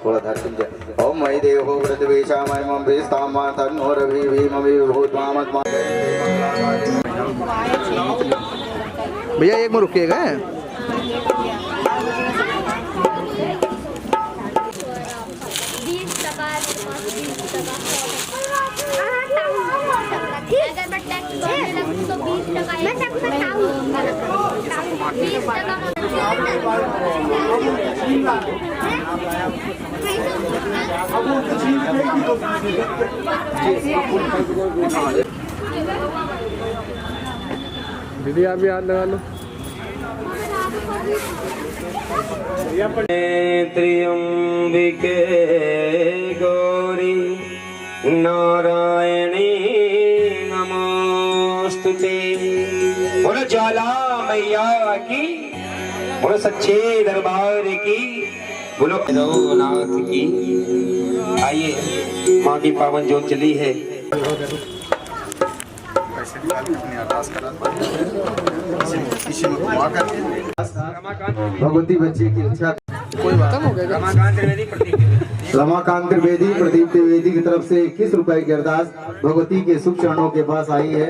थोड़ा धर जा। ओम मई देवो व्रतवेशा मय मम बेस्तामा तन्नो रवि भीमवि भूतमामत। भैया एक में रुकिएगा। दीदी आप भी हाथ लगा लो। त्र्यंबिके गौरी नारायणी नमोस्तुते। बोलो ज्वाला मैया की, बोलो सच्चे दरबार की, बोलो नाथ की। आइए माँ की पावन जोत चली है। भगवती बच्चे की इच्छा रमाकांत त्रिवेदी प्रदीप त्रिवेदी की तरफ से 21 रुपए की अरदास भगवती के शुभ चरणों के पास आई है।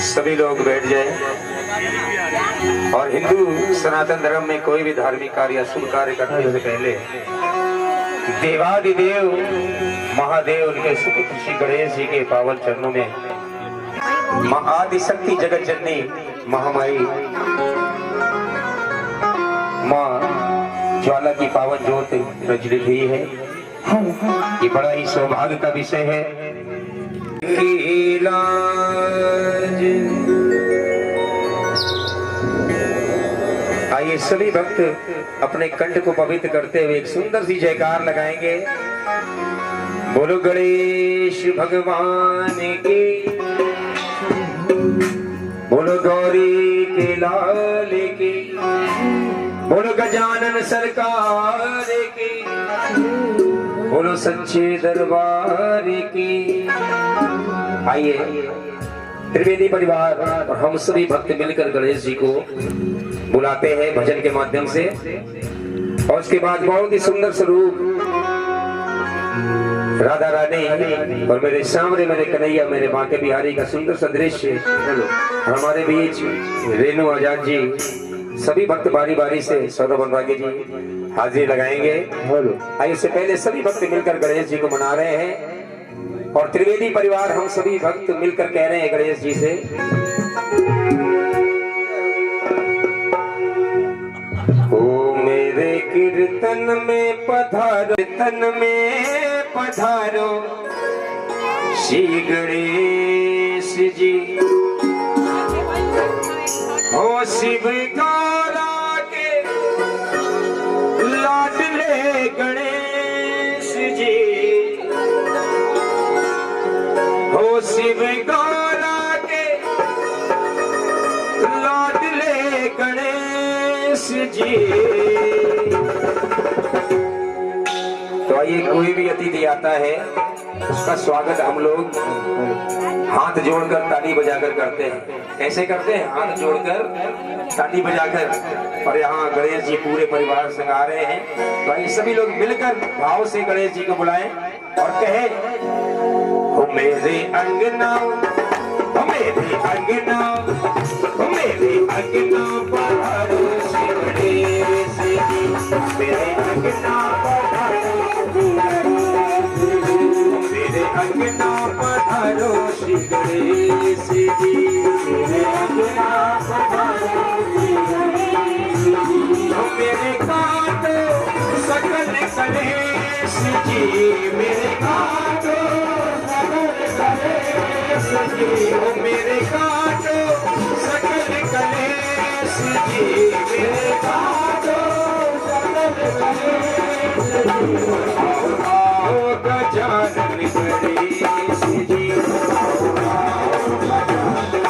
सभी लोग बैठ जाएं। और हिंदू सनातन धर्म में कोई भी धार्मिक कार्य या शुभ कार्य करने से पहले देवादिदेव महादेव उनके सुख श्री गणेश जी के पावन चरणों में आदि शक्ति जगत जननी महामाई माँ ज्वाला की पावन ज्योत प्रज्वलित हुई है। ये बड़ा ही सौभाग्य का विषय है। आइए सभी भक्त अपने कंठ को पवित्र करते हुए एक सुंदर सी जयकार लगाएंगे। बोलो गणेश भगवान की, बोलो गौरी के लाल की, बोलो गजानन सरकार की, बोलो सच्चे दरबार की। आइए त्रिवेदी परिवार और हम सभी भक्त मिलकर गणेश जी को बुलाते हैं भजन के माध्यम से। और उसके बाद बहुत ही सुंदर स्वरूप राधा रानी और मेरे सामने मेरे कन्हैया मेरे माँ के बिहारी का सुंदर सा दृश्य हमारे बीच रेणु आजाद जी सभी भक्त बारी बारी से सौरभ अनुरागी जी हाजिरी लगाएंगे। आइए इससे पहले सभी भक्त मिलकर गणेश जी को मना रहे हैं। और त्रिवेदी परिवार हम सभी भक्त मिलकर कह रहे हैं गणेश जी से, ओ मेरे कीर्तन में पधारो, कीर्तन में पधारो श्री गणेश जी। ओ शिव गौरा के लाडले गणेश जी, हो शिव गौरा के लाडले गणेश जी। तो आइए कोई भी अतिथि आता है उसका स्वागत हम लोग हाथ जोड़कर ताली बजाकर करते हैं। कैसे करते हैं? हाथ जोड़कर ताली बजाकर। और यहाँ गणेश जी पूरे परिवार संग आ रहे हैं। तो आइए सभी लोग मिलकर भाव से गणेश जी को बुलाएं और कहे, हो मेरे अंगना, हो मेरे अंगना, हो मेरे अंगना पधारो श्री गणेश जी, मेरे अंगना पधारो, मेरे अंगना पधारो श्री गणेश जी, मेरे अंगना पधारो श्री गणेश जी। मेरे काटो सकल कलेश जी, मेरे काटो ओ मेरे काटो सकल कलेश जी, मेरे काटो सकल कलेश जी। आओ गजानन गणेश जी, आओ गजानन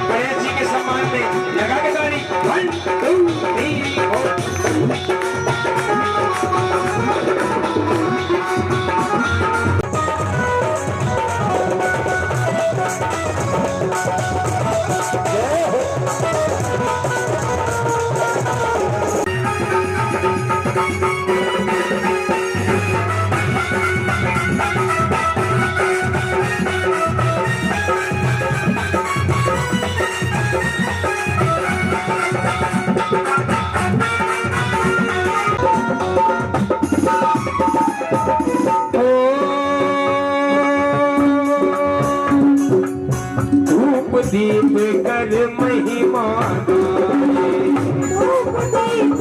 गणेश जी के सम्मान में लगा के ताली 1 2 3 4। दीप कर महिमा धूप दीप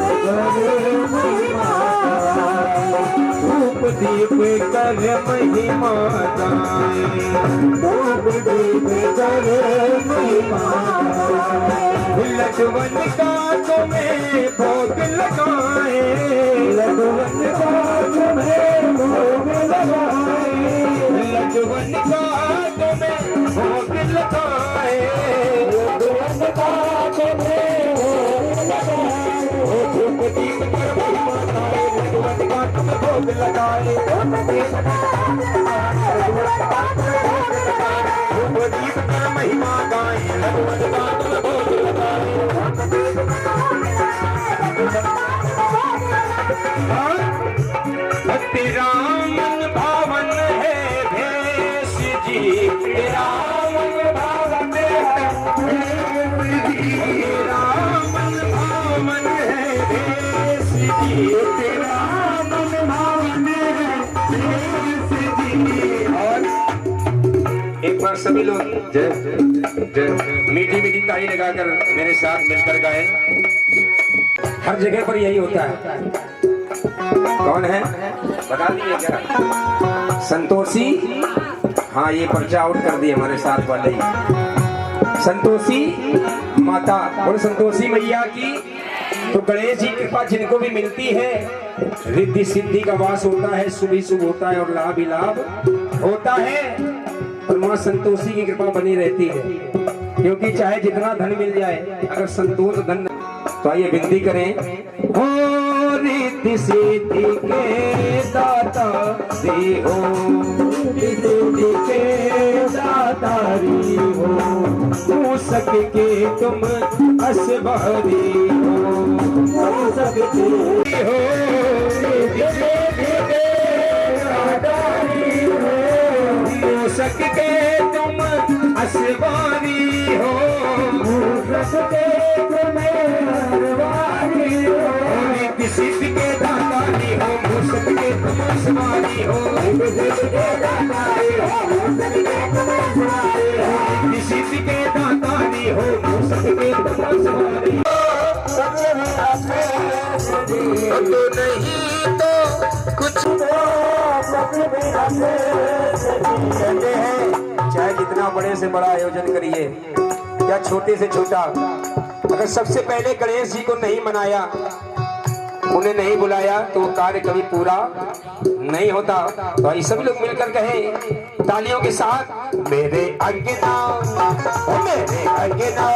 कर महिमा लखवन का तुम्हें भोग लगाए लखवन का तुम्हें भोग लगाए लखवन का तुम्हें भोग लगाए धूप दीप कर महिमा गाए लखवन का तुम्हें भोग लगाए धूप दीप कर महिमा गाए लखवन का तुम्हें भोग तेरा मन भावन है भेष जी तेरा मन भावन है तेरा मन भावन है भेष जी तेरा मन भावन है भेष जी। और एक बार सभी लोग जय जय मीठी मीठी ताली लगाकर मेरे साथ मिलकर गाएं। हर जगह पर यही होता है। कौन है बता दिए क्या? संतोषी। हाँ ये पर्चा आउट कर दिए हमारे साथ वाले ही। संतोषी माता और संतोषी मैया की तो गणेश जी की कृपा जिनको भी मिलती है रिद्धि सिद्धि का वास होता है, शुभ ही शुभ होता है और लाभ ही लाभ होता है। और माँ संतोषी की कृपा बनी रहती है क्योंकि चाहे जितना धन मिल जाए अगर संतोष धन तो आइए विनती करें। हो रिद्धि सिद्धि के दाता री हो रिद्धि के दाता री हो सके तुम असबारी हो सकते हो रिद्धि सिद्धि के दाता री हो सके तुम असबारी हो सकते सिद्धि के दातारी हो मूसक के तुम सवारी हो सिद्धि के दातारी हो मूसक के तुम सवारी तो नहीं तो कुछ कहते हैं चाहे जितना बड़े से बड़ा आयोजन करिए या छोटे से छोटा अगर सबसे पहले गणेश जी को नहीं मनाया उन्हें नहीं बुलाया तो वो कार्य कभी पूरा नहीं होता। तो आई सभी लोग मिलकर कहें तालियों के साथ मेरे अंगना मेरे अंगना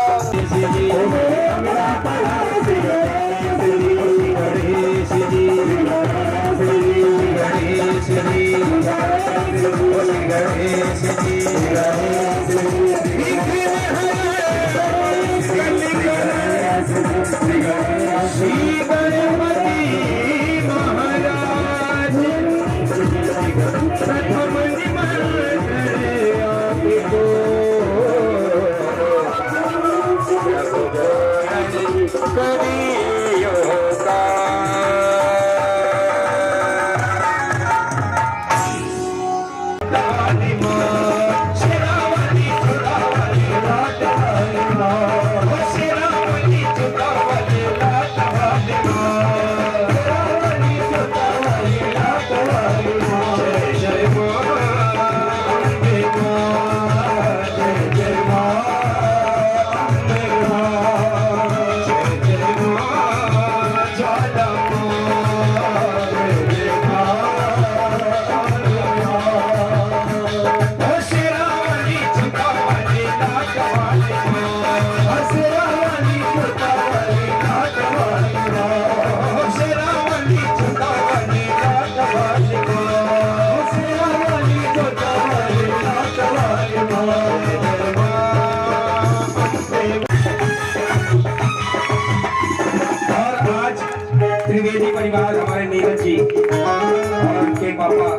बेदी परिवार हमारे नीरज जी और उनके पापा,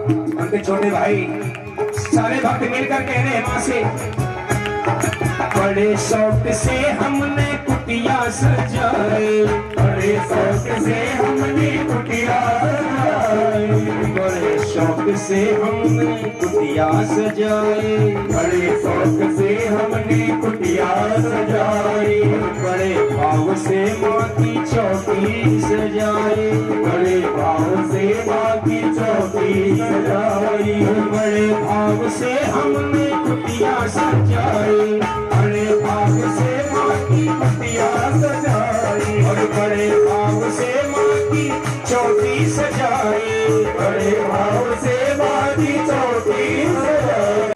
उनके छोटे भाई, सारे भक्त मिलकर कह रहे हैं माँ से, बड़े शौक से हमने कुटिया सजाई, बड़े शौक से हमने कुटिया सजाई, बड़े शौक से हमने कुटिया सजाई, बड़े शौक से हमने कुटिया सजाई, बड़े भाव से माँ की चौकी सजाई, बड़े भाव से माँ की चौकी सजाई, बड़े भाव से हमने कुटिया सजाई, बड़े भाव से माँ की कुटिया सजाई, और बड़े भाव से माँ की चौकी सजाई, बड़े भाव से माँ की चौकी सजाई।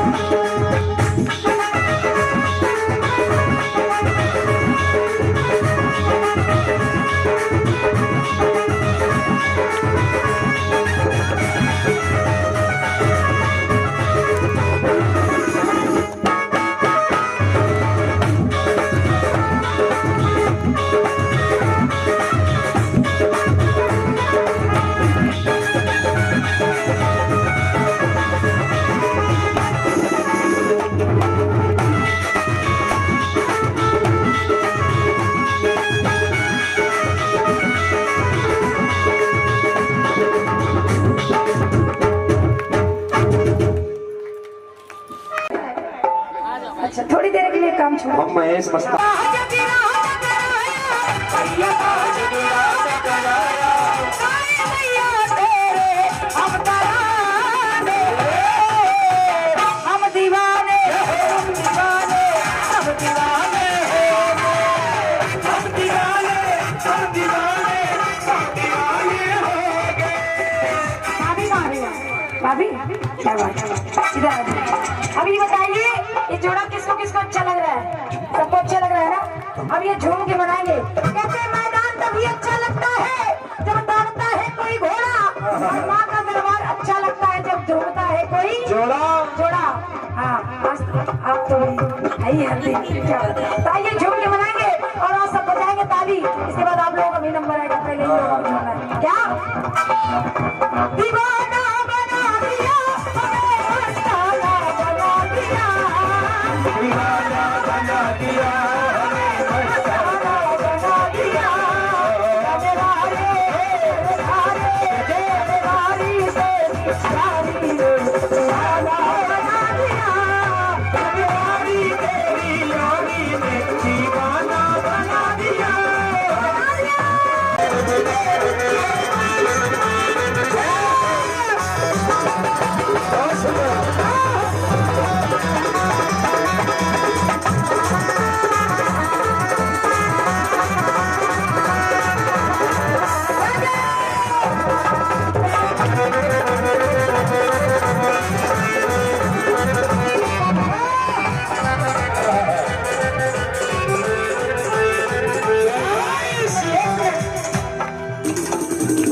अच्छा थोड़ी देर के लिए काम छोड़ो। हम महेश मस्ता हम दीवाने हम दीवाने हम दीवाने हम दीवाने हम दीवाने हम दीवाने हो गए। भाभी क्या बात है, इधर आ जाओ। अब ये बताइए ये जोड़ा किसको किसको अच्छा लग रहा है? सबको अच्छा लग रहा है ना? अब ये झूम के बनाएंगे। कहते हैं मैदान तभी अच्छा लगता है जब दौड़ता है कोई घोड़ा, और माँ का दरबार अच्छा लगता है जब झूमता है कोई जोड़ा। जोड़ा। हाँ आप तो है ही हल्दी। तो आइए झूम के बनाएंगे और आप सब बजाएंगे ताली। इसके बाद आप लोगों का भी नंबर आएगा, पहले इन लोगों को झूमना है। क्या दीवाना बना दिया हमें, मस्ताना बना दिया, दीवाना बना दिया हमें, मस्ताना बना दिया, रजवारे रजवारी से सारी दीवाना बना दिया, रजवारी तेरी यारी ने दीवाना बना दिया।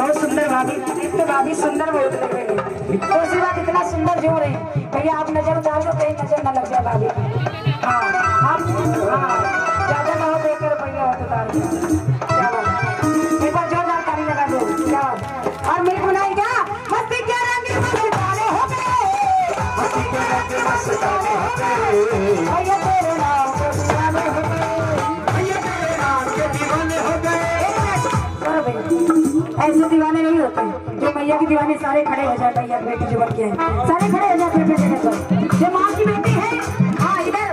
बहुत सुंदर भाभी, एक तो भाभी सुंदर बहुत लग रही है, दूसरी बात इतना सुंदर झूम रही है। भैया आप नजर उतार दो, कहीं नजर न लग जाए भाभी। हाँ आप ज्यादा ना हो तो 1 रुपया हो तो उतार दो। क्या बात है, एक बार जोरदार ताली लगा दो। क्या बात, और मिल बुलाई क्या मस्ती क्या रंग मस्ताने हो गए, मस्ती क्या रंग मस्ताने हो गए, भैया तेरे नाम के दीवाने हो गए, भैया तेरे नाम के दीवाने हो गए। ऐसे दीवाने नहीं होते जो मैया की दीवाने सारे खड़े हो जाते हैं। यार बेटी जो बन के है सारे खड़े हो जाते हैं बेटे पर, जो माँ की बेटी है। हाँ इधर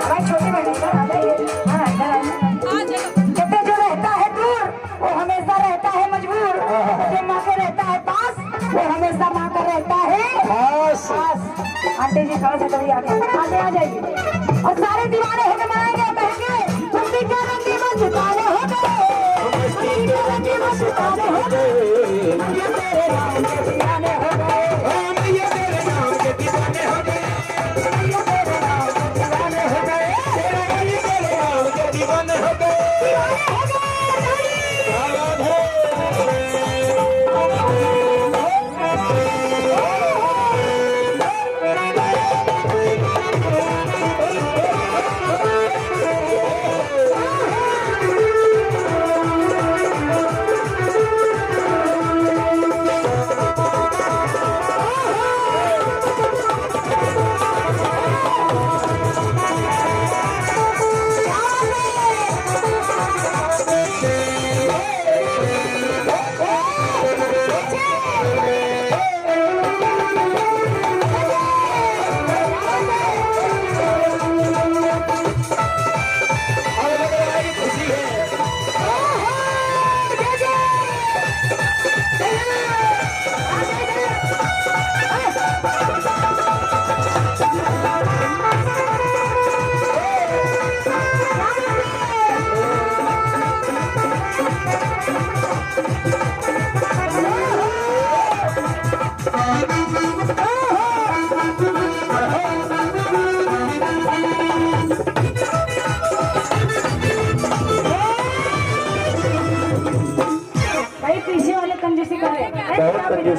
भाई छोटे बेटे इधर आ जाइए। हाँ इधर आइए। कहते जो रहता है दूर वो हमेशा रहता है मजबूर, जो माँ के रहता है पास वो हमेशा माँ का रहता है पास। आंटी जी थोड़ा सा कभी आगे आ जाइए। और सारे दीवाने होकर मनाएंगे, कहेंगे मस्ती क्या रंगी मस्ताने हो गए, मस्ती क्या रंगी मस्ताने हो गए, भैया तेरे नाम के दीवाने हो गए, भैया तेरे नाम के दीवाने हो गए, भैया तेरे नाम के दीवाने हो गए, भैया तेरे नाम के दीवाने हो गए, दीवाने हो गए।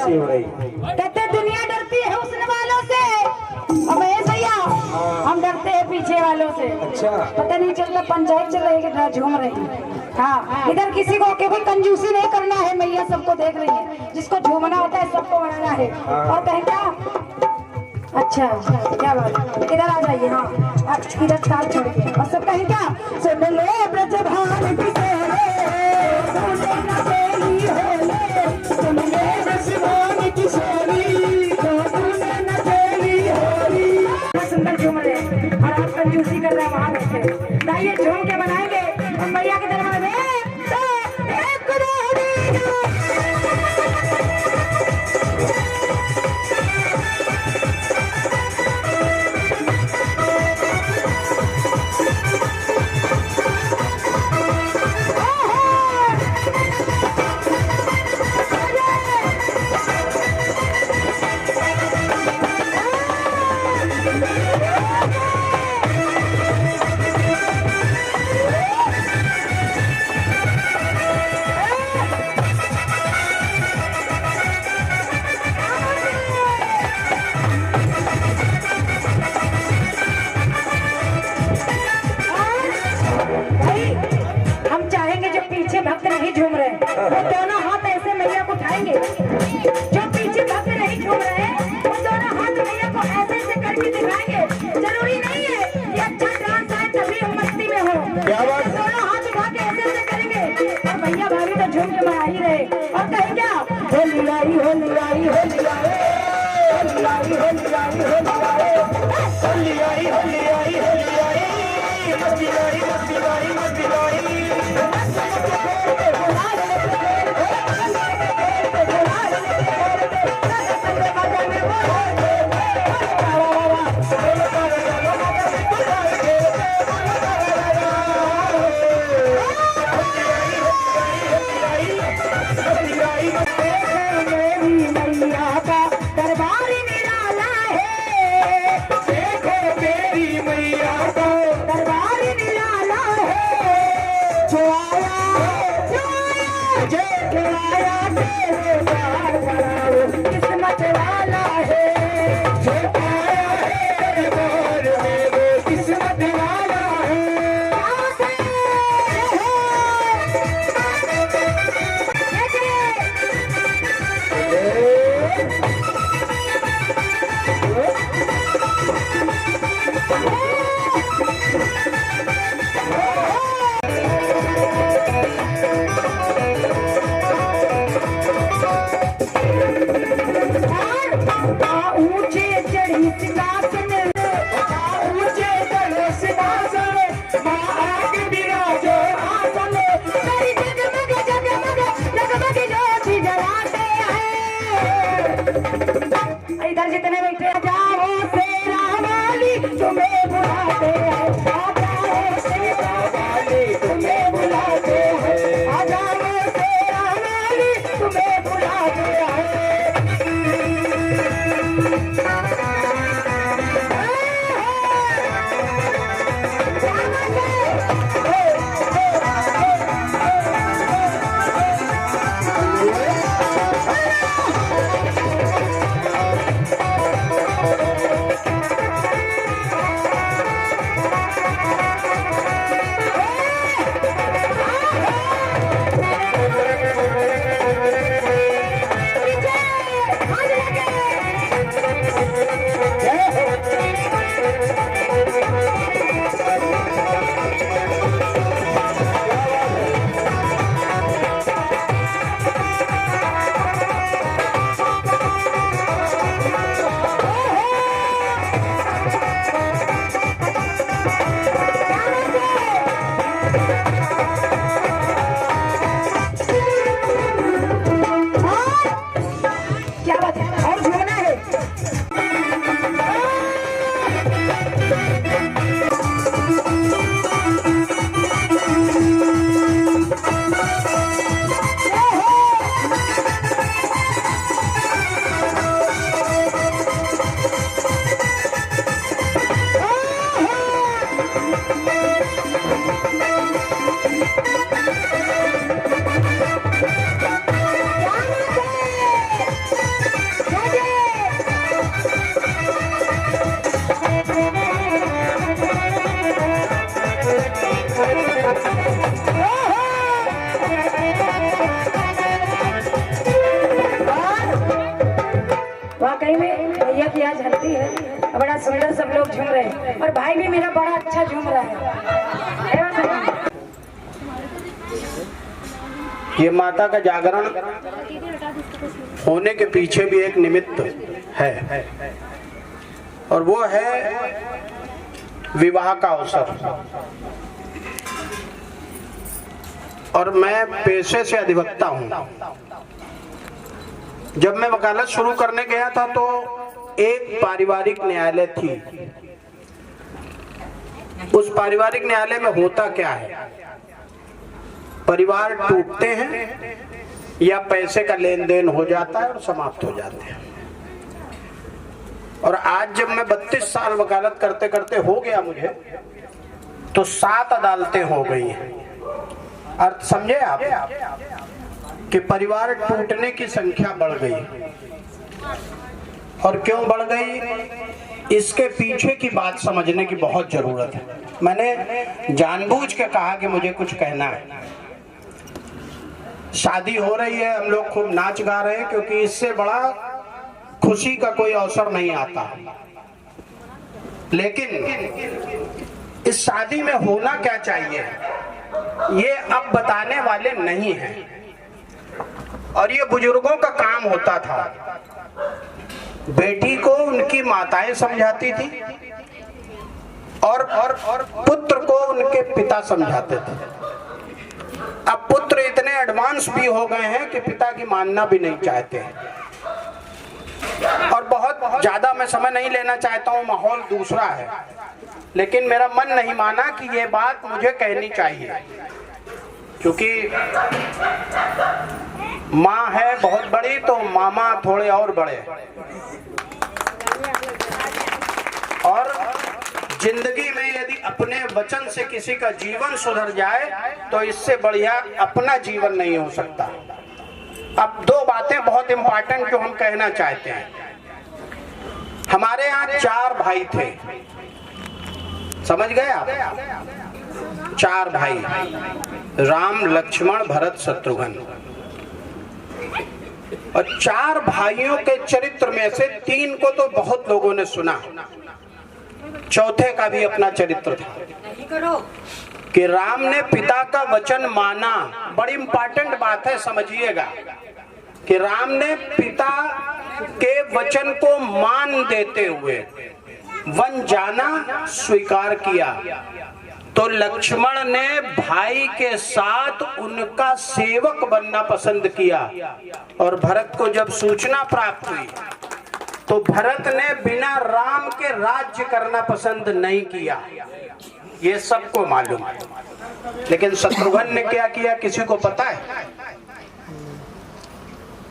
कैसी हो रही? कहते दुनिया डरती है हुस्न वालों से और महेश भैया हम डरते हैं पीछे वालों से। अच्छा। पता नहीं चलता पंचायत चल रही है कि झूम रही है। हाँ, इधर किसी को के कोई कंजूसी नहीं करना है, मैया सबको देख रही है, जिसको झूमना होता है सबको बनाना है। और कहें क्या? अच्छा क्या बात, इधर आ जाइए। हाँ इधर ताल छोड़ के और सब कहें क्या? सुन ले ब्रजभान की सोने, सुन ले न तेरी होले, सुन ले ब्रजभान की सोनी, सुन ले न तेरी होली। बहुत सुंदर झूम रहे हैं और आप कंजूसी कर रहे हैं वहाँ बैठे। आइए झूम के बनाएंगे और मैया के दरबार में वो दोनों हाथ ऐसे मैया को उठाएंगे। जो पीछे भक्त नहीं झूम रहे हैं वो दोनों हाथ मैया को ऐसे ऐसे करके दिखाएंगे। जरूरी नहीं है ये अच्छा डांस है तभी हम मस्ती में हो। क्या बात? दोनों हाथ उठा के ऐसे ऐसे करेंगे और भैया भाभी तो झूम के मना ही रहे और कहें क्या? होली आई होली आई होली आई होली आई होली आई होली आई होली आई होली आई होली आई मस्ती आई मस्ती आई मस्ती आई। किस्मत वाला है जो पाया है दरबार में वो किस्मत वाला है। ऊंचे चढ़ी सिंहासन ऊंचे चढ़े सिंहासन माँ आगे विराजे आसन तेरी जगमग जगमग जगमग ज्योति जलाते हैं। इधर जितने बैठे जाओ शेरा वाली तुम्हें बुलाते हैं, आ जाओ शेरा वाली तुम्हें बुलाते हैं, आ जाओ शेरा वाली तुम्हें बुलाते हैं। क्या बात है और झूमना है। आज हल्दी है, बड़ा सुंदर सब लोग झूम रहे हैं और भाई भी मेरा बड़ा अच्छा झूम रहा है। ये माता का जागरण होने के पीछे भी एक निमित्त है और वो है विवाह का अवसर। और मैं पेशे से अधिवक्ता हूं। जब मैं वकालत शुरू करने गया था तो एक पारिवारिक न्यायालय थी। उस पारिवारिक न्यायालय में होता क्या है, परिवार टूटते हैं या पैसे का लेन देन हो जाता है और समाप्त हो जाते हैं। और आज जब मैं 32 साल वकालत करते करते हो गया मुझे, तो 7 अदालतें हो गई हैं। अर्थ समझे आप कि परिवार टूटने की संख्या बढ़ गई। और क्यों बढ़ गई, इसके पीछे की बात समझने की बहुत जरूरत है। मैंने जानबूझ के कहा कि मुझे कुछ कहना है। शादी हो रही है, हम लोग खूब नाच गा रहे हैं, क्योंकि इससे बड़ा खुशी का कोई अवसर नहीं आता। लेकिन इस शादी में होना क्या चाहिए, ये अब बताने वाले नहीं हैं। और ये बुजुर्गों का काम होता था। बेटी को उनकी माताएं समझाती थी और पुत्र को उनके पिता समझाते थे। अब पुत्र इतने एडवांस भी हो गए हैं कि पिता की मानना भी नहीं चाहते हैं। और बहुत ज्यादा मैं समय नहीं लेना चाहता हूं, माहौल दूसरा है, लेकिन मेरा मन नहीं माना कि ये बात मुझे कहनी चाहिए, क्योंकि माँ है बहुत बड़ी तो मामा थोड़े और बड़े। और जिंदगी में यदि अपने वचन से किसी का जीवन सुधर जाए तो इससे बढ़िया अपना जीवन नहीं हो सकता। अब 2 बातें बहुत इंपॉर्टेंट जो हम कहना चाहते हैं। हमारे यहाँ 4 भाई थे, समझ गए आप? 4 भाई, राम लक्ष्मण भरत शत्रुघ्न। और 4 भाइयों के चरित्र में से 3 को तो बहुत लोगों ने सुना, चौथे का भी अपना चरित्र था कि राम ने पिता का वचन माना। बड़ी इंपॉर्टेंट बात है, समझिएगा कि राम ने पिता के वचन को मान देते हुए वन जाना स्वीकार किया। तो लक्ष्मण ने भाई के साथ उनका सेवक बनना पसंद किया। और भरत को जब सूचना प्राप्त हुई तो भरत ने बिना राम के राज्य करना पसंद नहीं किया, ये सबको मालूम है। लेकिन शत्रुघ्न ने क्या किया, किसी को पता है?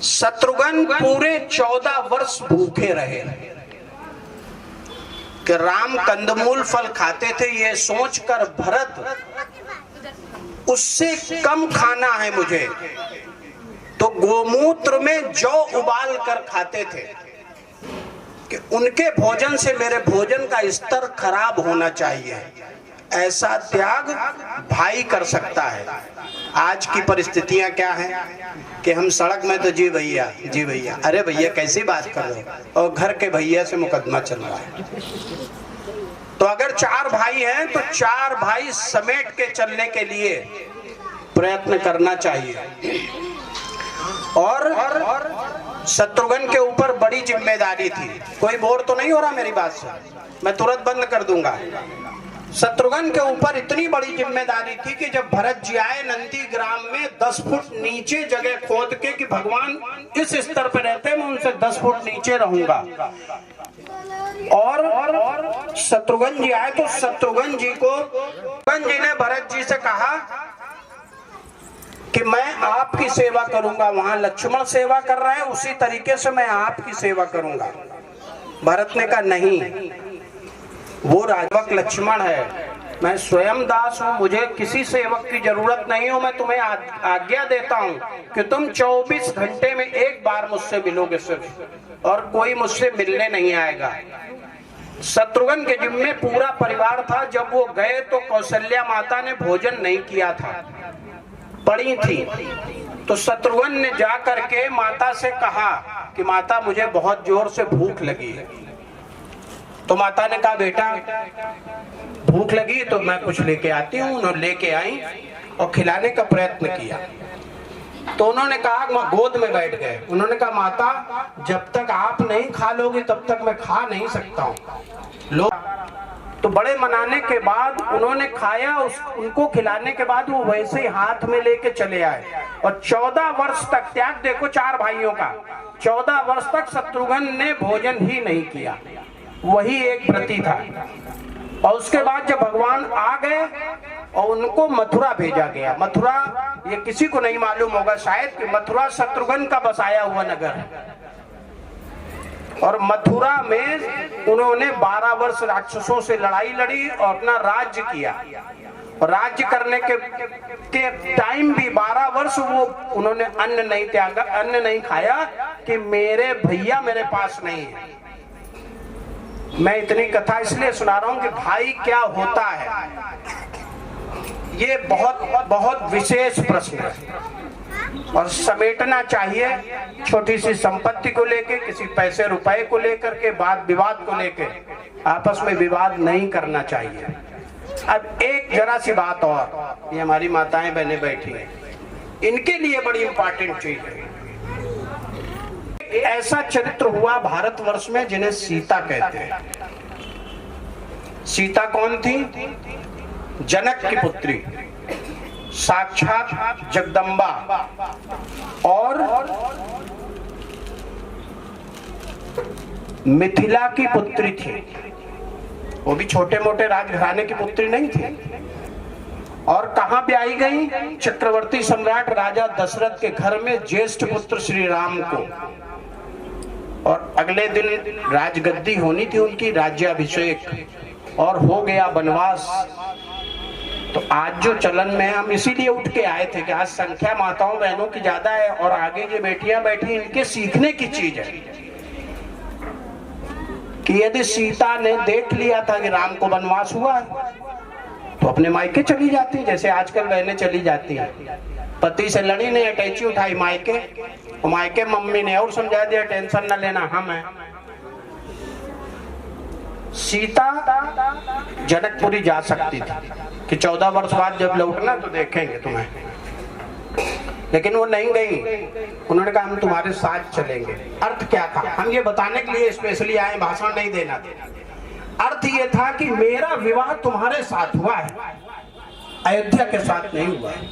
शत्रुघ्न पूरे 14 वर्ष भूखे रहे कि राम कंदमूल फल खाते थे, ये सोचकर भरत उससे कम खाना है मुझे, तो गोमूत्र में जौ उबाल कर खाते थे कि उनके भोजन से मेरे भोजन का स्तर खराब होना चाहिए। ऐसा त्याग भाई कर सकता है। आज की परिस्थितियां क्या हैं कि हम सड़क में तो जी भैया, अरे भैया कैसी बात कर रहे हो, और घर के भैया से मुकदमा चल रहा है। तो अगर 4 भाई हैं तो 4 भाई समेट के चलने के लिए प्रयत्न करना चाहिए। और शत्रुघ्न के ऊपर बड़ी जिम्मेदारी थी। कोई बोर तो नहीं हो रहा मेरी बात से, मैं तुरंत बंद कर दूंगा। शत्रुघ्न के ऊपर इतनी बड़ी जिम्मेदारी थी कि जब भरत जी आए नंदी ग्राम में 10 फुट नीचे जगह खोद के कि भगवान इस स्तर पे रहते मैं उनसे 10 फुट नीचे रहूंगा। और शत्रुघ्न जी आए तो शत्रुघ्न जी ने भरत जी से कहा कि मैं आपकी सेवा करूंगा। वहां लक्ष्मण सेवा कर रहे हैं, उसी तरीके से मैं आपकी सेवा करूंगा। भरत ने कहा नहीं, वो राजवक लक्ष्मण है, मैं स्वयं दास हूं, मुझे किसी सेवक की जरूरत नहीं हो। मैं तुम्हें आज्ञा देता हूं कि तुम 24 घंटे में एक बार मुझसे मिलोगे सिर्फ, और कोई मुझसे मिलने नहीं आएगा। शत्रुघ्न के जिम्मे पूरा परिवार था। जब वो गए तो कौशल्या माता ने भोजन नहीं किया था, पड़ी थी। तो शत्रुघ्न ने जा करके माता से कहा कि माता मुझे बहुत जोर से भूख लगी है, तो माता ने कहा बेटा भूख लगी तो मैं कुछ लेके आती हूँ। उन्होंने लेके आई और खिलाने का प्रयत्न किया। तो उन्होंने कहा, मैं गोद में बैठ गए। उन्होंने कहा माता जब तक आप नहीं खा लोगी तब तक मैं खा नहीं सकता हूँ। लोग तो बड़े मनाने के बाद उन्होंने खाया। उनको खिलाने के बाद वो वैसे ही हाथ में लेके चले आए और 14 वर्ष तक, त्याग देखो 4 भाइयों का, 14 वर्ष तक शत्रुघ्न ने भोजन ही नहीं किया। वही एक व्रती था। और उसके बाद जब भगवान आ गए और उनको मथुरा भेजा गया। मथुरा ये किसी को नहीं मालूम होगा शायद कि मथुरा शत्रुघ्न का बसाया हुआ नगर है। और मथुरा में उन्होंने 12 वर्ष राक्षसों से लड़ाई लड़ी और अपना राज्य किया। और राज्य करने के टाइम भी 12 वर्ष वो उन्होंने अन्न नहीं त्यागा, अन्न नहीं खाया कि मेरे भैया मेरे पास नहीं है। मैं इतनी कथा इसलिए सुना रहा हूं कि भाई क्या होता है, ये बहुत बहुत विशेष प्रश्न है और समेटना चाहिए। छोटी सी संपत्ति को लेके, किसी पैसे रुपए को लेकर के, बात विवाद को लेके आपस में विवाद नहीं करना चाहिए। अब एक जरा सी बात और, ये हमारी माताएं बहनें बैठी हैं, इनके लिए बड़ी इंपॉर्टेंट चीज है। ऐसा चरित्र हुआ भारतवर्ष में जिन्हें सीता कहते हैं। सीता कौन थी? जनक की पुत्री, साक्षात जगदम्बा और मिथिला की पुत्री थी। वो भी छोटे मोटे राजघराने की पुत्री नहीं थी। और कहां ब्याही गई? चक्रवर्ती सम्राट राजा दशरथ के घर में ज्येष्ठ पुत्र श्री राम को। और अगले दिन राजगद्दी होनी थी उनकी, राज्याभिषेक, और हो गया वनवास। तो आज जो चलन में हम इसीलिए उठ के आए थे कि आज संख्या माताओं बहनों की ज्यादा है और आगे जो बेटियां बैठी इनके सीखने की चीज है कि यदि सीता ने देख लिया था कि राम को वनवास हुआ है तो अपने मायके चली जाती, जैसे आजकल बहनें चली जाती हैं। पति से लड़ी नहीं, अटैची उठाई मायके, और मायके मम्मी ने और समझा दिया टेंशन न लेना हम हैं। सीता जनकपुरी जा सकती थी कि 14 वर्ष बाद जब लौटना तो देखेंगे तुम्हें, लेकिन वो नहीं गई। उन्होंने कहा हम तुम्हारे साथ चलेंगे। अर्थ क्या था? हम ये बताने के लिए स्पेशली आए, भाषण नहीं देना था। अर्थ ये था कि मेरा विवाह तुम्हारे साथ हुआ है, अयोध्या के साथ नहीं हुआ है,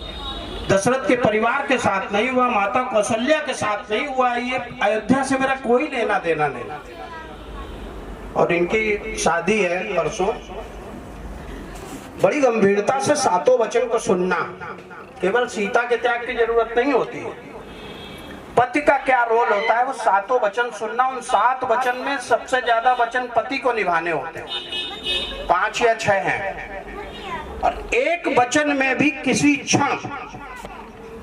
दशरथ के परिवार के साथ नहीं हुआ, माता कौशल्या के साथ नहीं हुआ। ये अयोध्या से मेरा कोई लेना देना नहीं। और इनकी शादी है परसों। बड़ी गंभीरता से सातों वचन को सुनना। केवल सीता के त्याग की जरूरत नहीं होती, पति का क्या रोल होता है वो सातों वचन सुनना। उन 7 वचन में सबसे ज्यादा वचन पति को निभाने होते हैं, 5 या 6 हैं। और एक वचन में भी किसी क्षण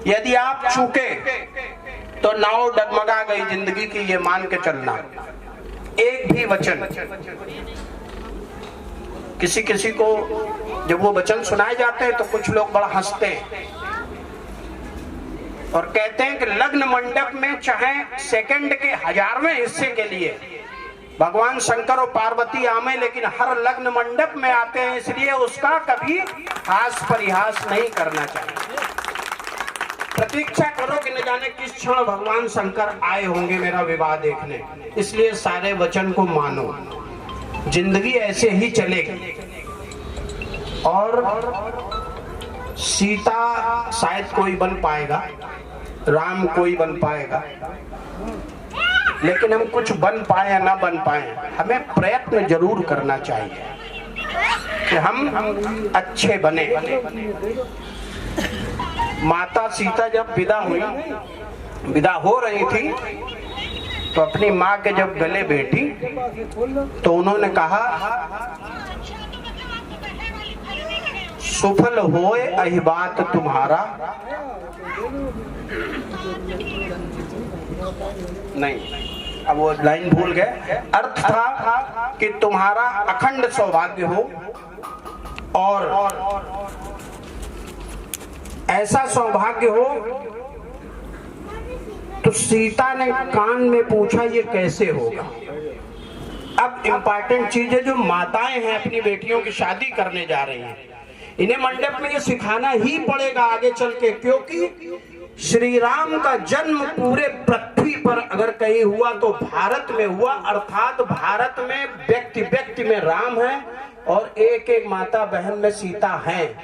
यदि आप चूके तो नाव डगमगा गई जिंदगी की, ये मान के चलना। एक भी वचन, किसी किसी को जब वो वचन सुनाए जाते हैं तो कुछ लोग बड़ा हंसते हैं और कहते हैं कि लग्न मंडप में चाहे सेकंड के 1000वें हिस्से के लिए भगवान शंकर और पार्वती आमे, लेकिन हर लग्न मंडप में आते हैं, इसलिए उसका कभी हास परिहास नहीं करना चाहिए। प्रतीक्षा करो कि न जाने किस क्षण भगवान शंकर आए होंगे मेरा विवाह देखने, इसलिए सारे वचन को मानो। जिंदगी ऐसे ही चलेगी। और सीता शायद कोई बन पाएगा, राम कोई बन पाएगा, लेकिन हम कुछ बन पाए या ना बन पाए, हमें प्रयत्न जरूर करना चाहिए कि हम अच्छे बने। माता सीता जब विदा हो रही थी तो अपनी माँ के जब गले बैठी तो उन्होंने कहा, सुफल होए अहि बात तुम्हारा। नहीं, अब वो लाइन भूल गए। अर्थ था कि तुम्हारा अखंड सौभाग्य हो और ऐसा सौभाग्य हो। तो सीता ने कान में पूछा ये कैसे होगा। अब इम्पोर्टेंट चीज है, जो माताएं हैं अपनी बेटियों की शादी करने जा रही हैं, इन्हें मंडप में ये सिखाना ही पड़ेगा आगे चल के, क्योंकि श्री राम का जन्म पूरे पृथ्वी पर अगर कहीं हुआ तो भारत में हुआ, अर्थात भारत में व्यक्ति व्यक्ति में राम है और एक एक माता बहन में सीता है।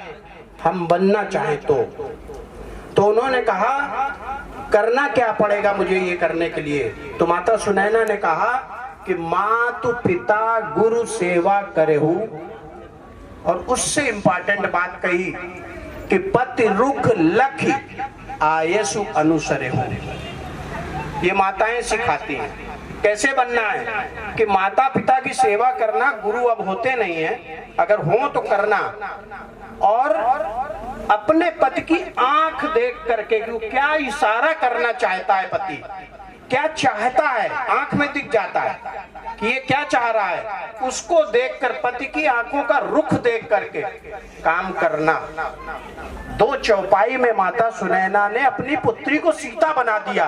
हम बनना चाहें तो उन्होंने कहा करना क्या पड़ेगा मुझे ये करने के लिए, तो माता सुनैना ने कहा कि मातु पिता गुरु सेवा करेहु, और उससे इंपॉर्टेंट बात कही कि पति रुख लखी आयसु अनुसरे हो। ये माताएं सिखाती हैं कैसे बनना है, कि माता पिता की सेवा करना, गुरु अब होते नहीं है, अगर हो तो करना, और अपने पति की आंख देख करके कि क्या इशारा करना चाहता है पति, क्या चाहता है, आंख में दिख जाता है कि ये क्या चाह रहा है, उसको देखकर पति की आंखों का रुख देख करके काम करना। 2 चौपाई में माता सुनैना ने अपनी पुत्री को सीता बना दिया,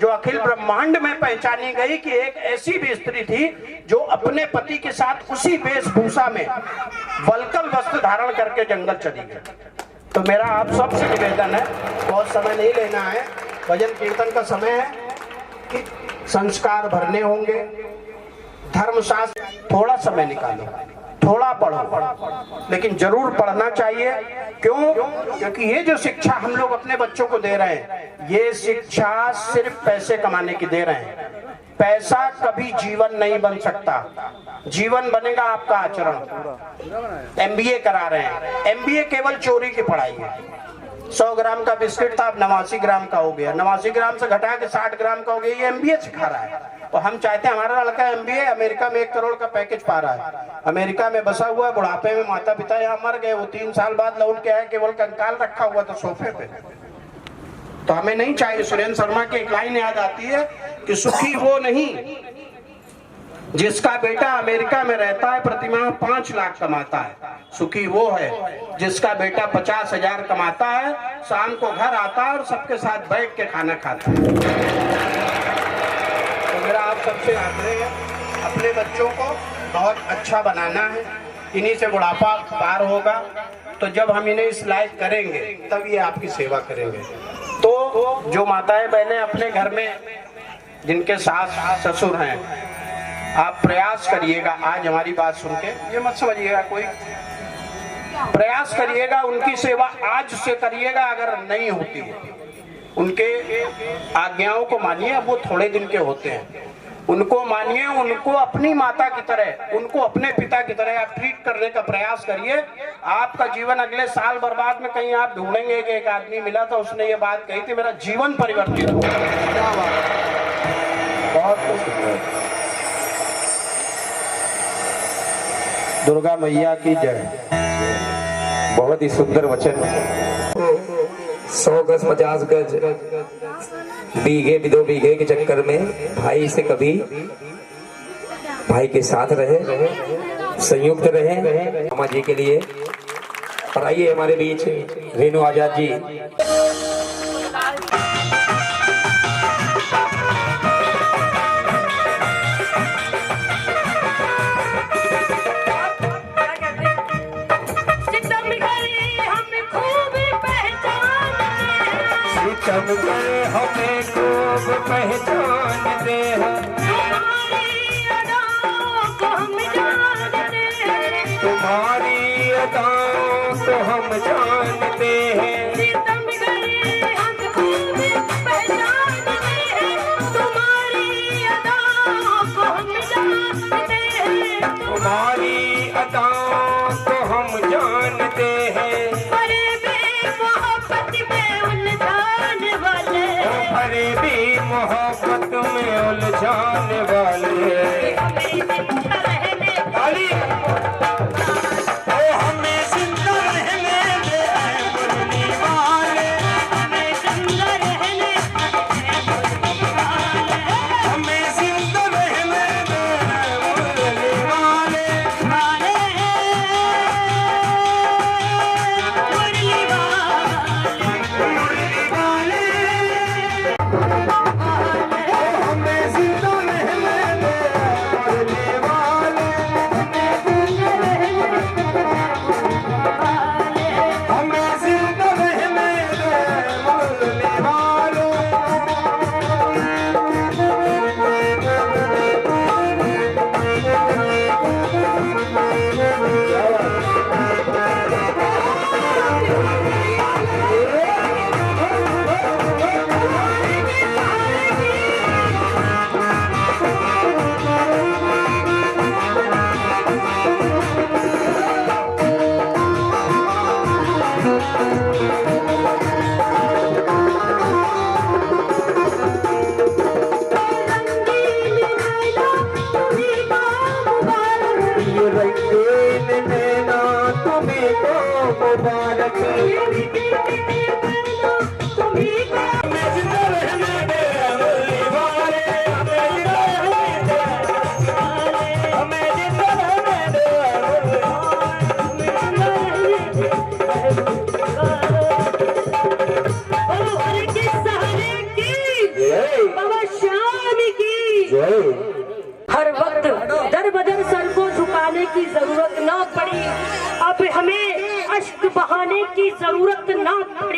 जो अखिल ब्रह्मांड में पहचानी गई कि एक ऐसी भी स्त्री थी जो अपने पति के साथ उसी वेशभूषा में वल्कल वस्त्र धारण करके जंगल चली गई। तो मेरा आप सबसे निवेदन है, बहुत समय नहीं लेना है, भजन कीर्तन का समय है, कि संस्कार भरने होंगे, धर्मशास्त्र थोड़ा समय निकालो, थोड़ा पढ़ो, लेकिन जरूर पढ़ना चाहिए। क्यों? क्योंकि ये जो शिक्षा हम लोग अपने बच्चों को दे रहे हैं, ये शिक्षा सिर्फ पैसे कमाने की दे रहे हैं। पैसा कभी जीवन नहीं बन सकता, जीवन बनेगा आपका आचरण। MBA करा रहे हैं, MBA केवल चोरी की पढ़ाई है। 100 ग्राम का बिस्किट था, अब 89 ग्राम का हो गया, 89 ग्राम से घटा के 60 ग्राम का हो गया, ये MBA सिखा रहा है। और हम चाहते हैं हमारा लड़का MBA अमेरिका में 1 करोड़ का पैकेज पा रहा है, अमेरिका में बसा हुआ है, बुढ़ापे में माता पिता यहाँ मर गए, वो 3 साल बाद लौट के आए, केवल कंकाल रखा हुआ था सोफे पे। तो हमें नहीं चाहिए। सुरेंद्र शर्मा की एक लाइन याद आती है कि सुखी वो नहीं जिसका बेटा अमेरिका में रहता है, प्रतिमाह 5 लाख कमाता है, सुखी वो है जिसका बेटा 50,000 कमाता है, शाम को घर आता है और सबके साथ बैठ के खाना खाता है। तो मेरा आप सबसे आग्रह है, अपने बच्चों को बहुत अच्छा बनाना है, इन्हीं से बुढ़ापा पार होगा। तो जब हम इन्हें इस लायक करेंगे तब ये आपकी सेवा करेंगे। तो जो माताएं बहनें अपने घर में जिनके सास ससुर हैं, आप प्रयास करिएगा, आज हमारी बात सुन के ये मत समझिएगा कोई, प्रयास करिएगा, उनकी सेवा आज से करिएगा। अगर नहीं होती है, उनके आज्ञाओं को मानिए, अब वो थोड़े दिन के होते हैं, उनको मानिए, उनको अपनी माता की तरह, उनको अपने पिता की तरह आप ट्रीट करने का प्रयास करिए। आपका जीवन अगले साल बर्बाद में कहीं आप ढूंढेंगे कि एक आदमी मिला था, उसने ये बात कही थी, मेरा जीवन परिवर्तित हो गया। बहुत खुश। दुर्गा मैया की जय। बहुत ही सुंदर वचन। 100 गज 50 गज बीघे 2 बीघे के चक्कर में भाई से कभी भाई के साथ रहे, संयुक्त रहे मामा जी के लिए। और आइए हमारे बीच रेणु आजाद जी। हमें खूब पहचानते हैं, तुम्हारी अदाओं को हम जानते हैं, तुम्हारी अदाओं को हम जानते हैं, सितम गए हम खूब पहचानते हैं, तुम्हारी अदाओं को हम जानते हैं, तुम्हारी अदाओं को हम जानते हैं। बड़े बेमोहब्बत में उलझाने वाले, भरे भी मोहब्बत में उलझाने वाले, हमें जिंदा रहने हमें जिंदा रहने दे मुरली वाले, हमें जिंदा रहने हमें जिंदा रहने दे मुरली वाले, मुरली वाले हमें जिंदा रहने दे मुरली वाले।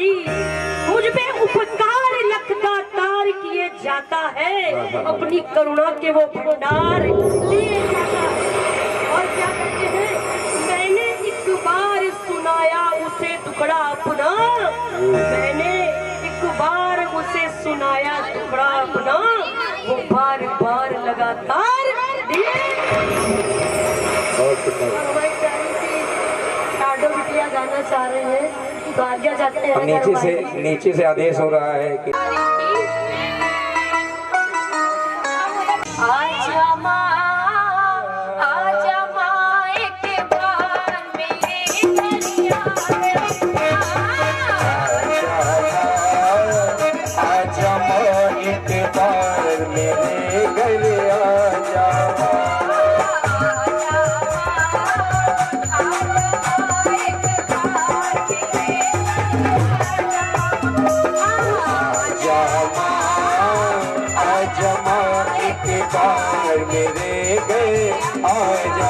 भाई मुझ पे उपकार लगातार किए जाता है, अपनी करुणा के वो भंडार दिए जाता है। और क्या कहते हैं, मैंने एक बार सुनाया उसे टुकड़ा अपना, मैंने एक बार उसे सुनाया टुकड़ा अपना, वो बार बार लगातार दिए। हमारी प्यारी सी लाडो बिटिया गाना चाह रहे हैं, तो आज्ञा चाहते हैं। अब नीचे से आदेश हो रहा है कि आजा माँ एक बार मेरे घर आजा माँ एक बार मेरे घर आजा। मेरे गए आजा।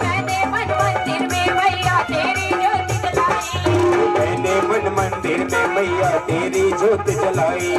मैंने मन मंदिर में मैया तेरी ज्योत जलाई, मैंने मन मंदिर में मैया तेरी ज्योत जलाई।